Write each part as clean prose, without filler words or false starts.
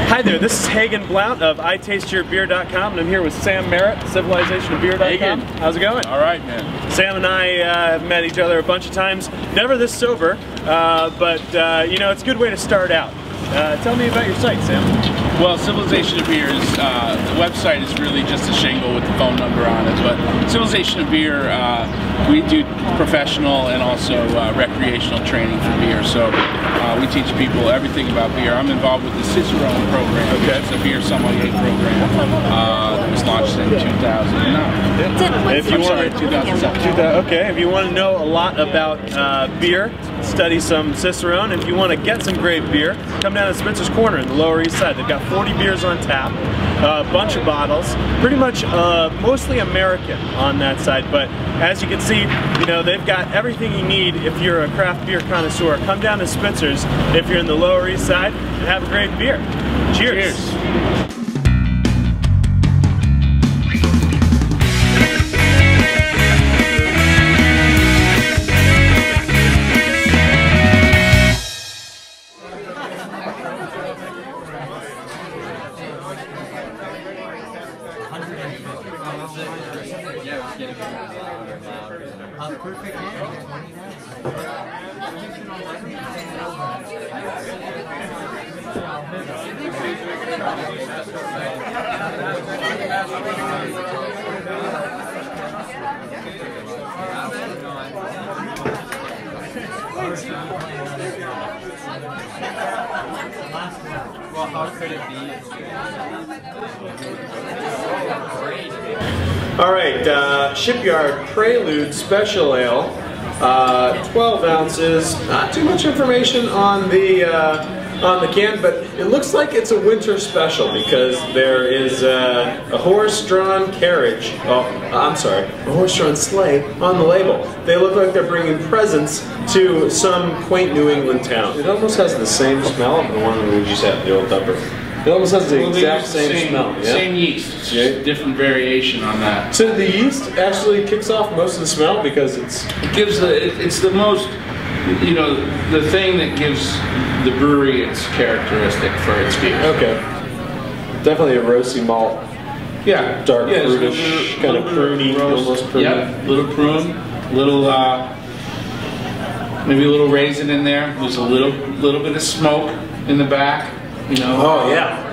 Hi there, this is Hagen Blount of ITasteYourBeer.com, and I'm here with Sam Merritt, CivilizationOfBeer.com. Hagen. How's it going? All right, man. Sam and I have met each other a bunch of times, never this sober, but you know, it's a good way to start out. Tell me about your site, Sam. Well, Civilization of Beer is, the website is really just a shingle with the phone number on it, but Civilization of Beer, we do professional and also recreational training for beer, so we teach people everything about beer. I'm involved with the Cicerone program, okay. It's a beer sommelier program that was launched in 2009. If you want, 2007. Okay, if you want to know a lot about beer, study some Cicerone. If you want to get some great beer, come down to Spencer's Corner in the Lower East Side. They've got 40 beers on tap, a bunch of bottles, pretty much mostly American on that side, but as you can see, you know, they've got everything you need if you're a craft beer connoisseur. Come down to Spencer's if you're in the Lower East Side and have a great beer. Cheers. Cheers. All right, Shipyard Prelude Special Ale, 12 ounces. Not too much information on the can, but it looks like it's a winter special because there is a horse-drawn carriage. Oh, I'm sorry, a horse-drawn sleigh on the label. They look like they're bringing presents to some quaint New England town. It almost has the same smell of the one we just had, the old Dupper. It almost has the exact same smell. Yeah? Same yeast, it's just different variation on that. So the yeast actually kicks off most of the smell because it gives it's the most, you know, the thing that gives the brewery its characteristic for its beer. Okay. Definitely a roasty malt. Yeah. Dark fruitish, kind of pruny, almost pruny. Yep, little prune, little maybe a little raisin in there. There's a little bit of smoke in the back. You know. Oh yeah,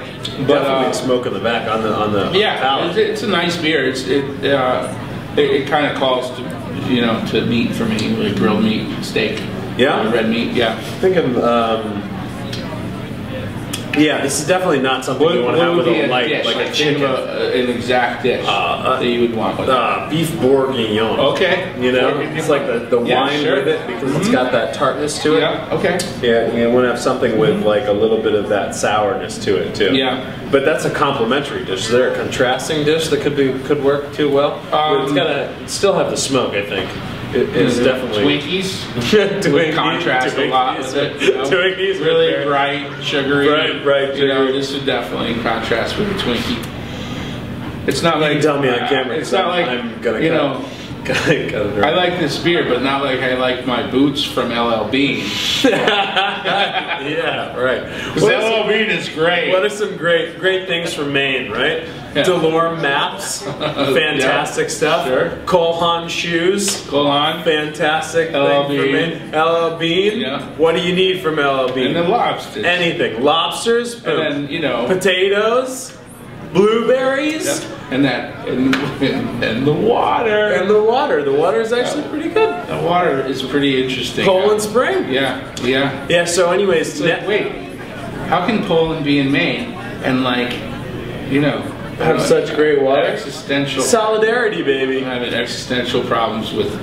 but, definitely smoke in the back on the yeah. palate. It's a nice beer. It kind of calls to, you know, to meat for me, like grilled meat, steak. Yeah, red meat. Yeah. I think yeah, this is definitely not something you want to have with a light, dish? like a chicken. An exact dish that you would want with beef bourguignon. Okay. You know, it's like the wine with it because it's got that tartness to it. Yeah. Okay. Yeah, you want to have something with like a little bit of that sourness to it too. Yeah. But that's a complementary dish. Is there a contrasting dish that could work too well? It's gotta still have the smoke, I think. It is definitely Twinkies. Twinkies contrast a lot with it. You know? Twinkies really bright, sugary. Right. You know, this would definitely contrast with a Twinkie. It's not like, tell me on camera. It's not like, I'm gonna you know. I like this beer, but not like I like my boots from LL Bean. Yeah, right. LL Bean is great. What are some great things from Maine, right? Yeah. Delorme maps, fantastic stuff. Sure. Cole Haan shoes. Cole Haan. Fantastic LL thing Bean. from Maine. LL Bean. Yeah. What do you need from LL Bean? And then lobsters. Anything. Lobsters. And then, you know. Potatoes. Blueberries. Yep. And the water. And the water. The water is actually pretty good. The water is pretty interesting. Poland Spring. Yeah. Yeah. Yeah, so anyways. So wait. How can Poland be in Maine and, like, you know, have such great water? Existential. Solidarity, baby. Having existential problems with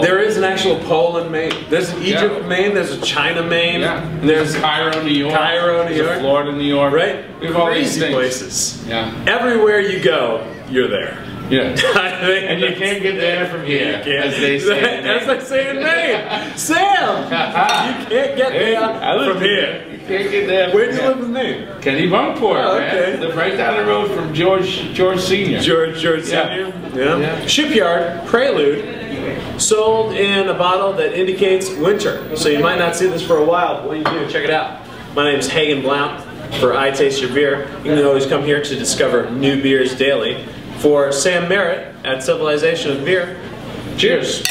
there is an actual Poland, Maine. There's an Egypt, Maine. There's a China, Maine. Yeah. There's Cairo, New York. Cairo, New York. Florida, New York. Right? We have all these crazy things. Places. Yeah. Everywhere you go, you're there. Yeah. And you can't get there from here, as they say. As they say in Maine. Sam! You can't get there from here. You can't get there. Where do you live in Maine? Kennebunkport, okay. Man. Live right down the road from George Senior. George Senior? Yeah. Shipyard Prelude. Sold in a bottle that indicates winter. So you might not see this for a while, but when you do, check it out. My name's Hagen Blount. For I Taste Your Beer, you can always come here to discover new beers daily. For Sam Merritt at Civilization of Beer, cheers!